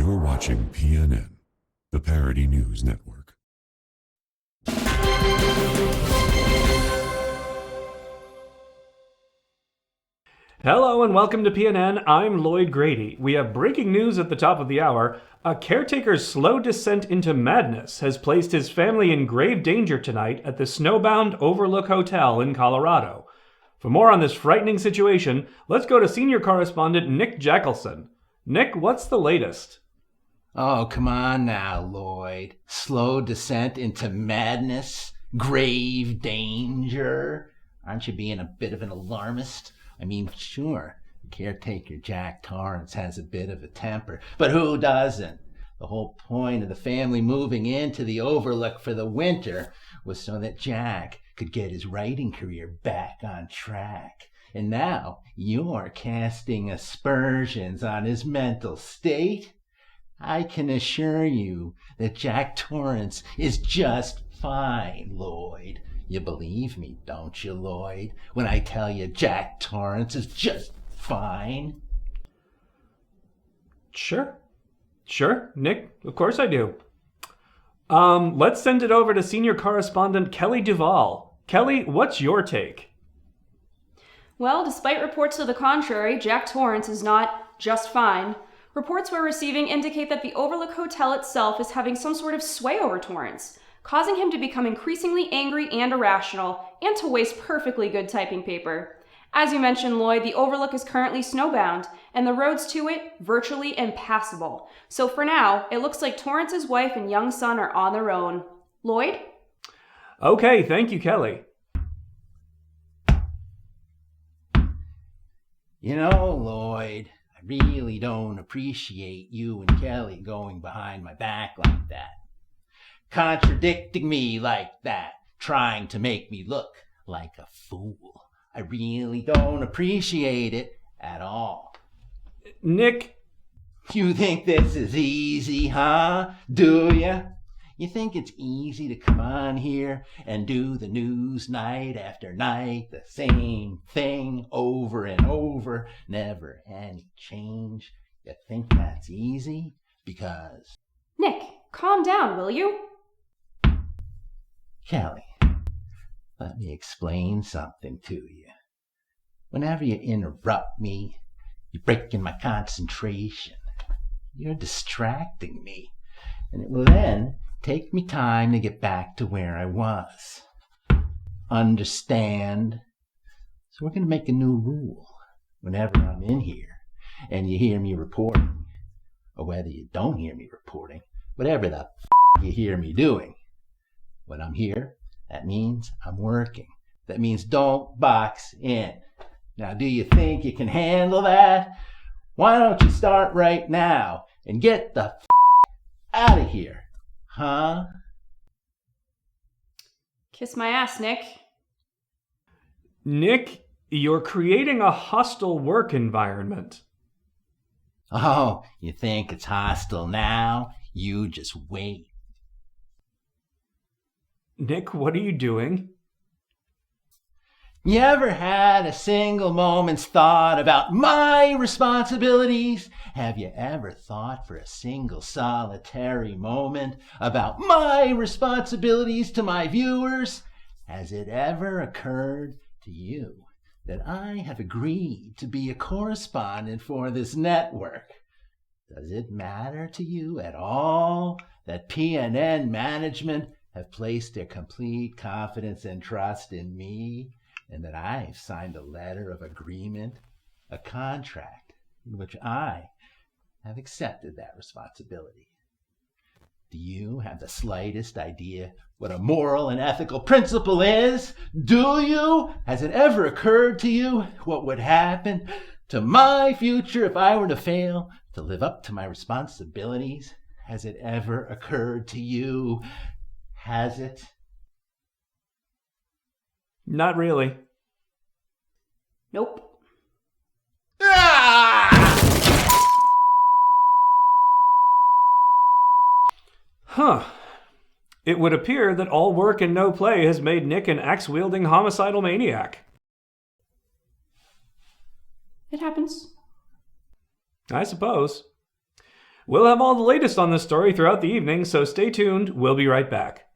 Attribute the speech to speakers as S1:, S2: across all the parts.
S1: You're watching PNN, the Parody News Network.
S2: Hello and welcome to PNN. I'm Lloyd Grady. We have breaking news at the top of the hour. A caretaker's slow descent into madness has placed his family in grave danger tonight at the snowbound Overlook Hotel in Colorado. For more on this frightening situation, let's go to senior correspondent Nick Jackelson. Nick, what's the latest?
S3: Oh, come on now, Lloyd. Slow descent into madness? Grave danger? Aren't you being a bit of an alarmist? I mean, sure, caretaker Jack Torrance has a bit of a temper, but who doesn't? The whole point of the family moving into the Overlook for the winter was so that Jack could get his writing career back on track. And now you're casting aspersions on his mental state? I can assure you that Jack Torrance is just fine, Lloyd. You believe me, don't you, Lloyd, when I tell you Jack Torrance is just fine?
S2: Sure, Nick, of course I do. Let's send it over to senior correspondent Kelly Duvall. Kelly, what's your take?
S4: Well, despite reports to the contrary, Jack Torrance is not just fine. Reports we're receiving indicate that the Overlook Hotel itself is having some sort of sway over Torrance, causing him to become increasingly angry and irrational, and to waste perfectly good typing paper. As you mentioned, Lloyd, the Overlook is currently snowbound, and the roads to it virtually impassable. So for now, it looks like Torrance's wife and young son are on their own. Lloyd?
S2: Okay, thank you, Kelly.
S3: You know, Lloyd, I really don't appreciate you and Kelly going behind my back like that. Contradicting me like that, trying to make me look like a fool. I really don't appreciate it at all.
S2: Nick?
S3: You think this is easy, huh? Do ya? You think it's easy to come on here and do the news night after night, the same thing over and over, never any change? You think that's easy? Because...
S4: Nick, calm down, will you?
S3: Kelly, let me explain something to you. Whenever you interrupt me, you're breaking my concentration. You're distracting me, and it will then take me time to get back to where I was. Understand? So we're going to make a new rule. Whenever I'm in here and you hear me reporting, or whether you don't hear me reporting, whatever the you hear me doing, when I'm here, that means I'm working. That means don't box in. Now, do you think you can handle that? Why don't you start right now and get the out of here, huh?
S4: Kiss my ass, Nick.
S2: Nick, you're creating a hostile work environment.
S3: Oh, you think it's hostile now? You just wait.
S2: Nick, what are you doing?
S3: You ever had a single moment's thought about my responsibilities? Have you ever thought for a single solitary moment about my responsibilities to my viewers? Has it ever occurred to you that I have agreed to be a correspondent for this network? Does it matter to you at all that PNN management have placed their complete confidence and trust in me, and that I've signed a letter of agreement, a contract, in which I have accepted that responsibility? Do you have the slightest idea what a moral and ethical principle is? Do you? Has it ever occurred to you what would happen to my future if I were to fail to live up to my responsibilities? Has it ever occurred to you? Has it?
S2: Not really.
S4: Nope.
S2: Huh. It would appear that all work and no play has made Nick an axe-weilding homicidal maniac.
S4: It happens.
S2: I suppose. We'll have all the latest on this story throughout the evening, so stay tuned. We'll be right back.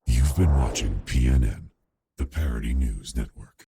S1: You've been watching PNN, the Parody News Network.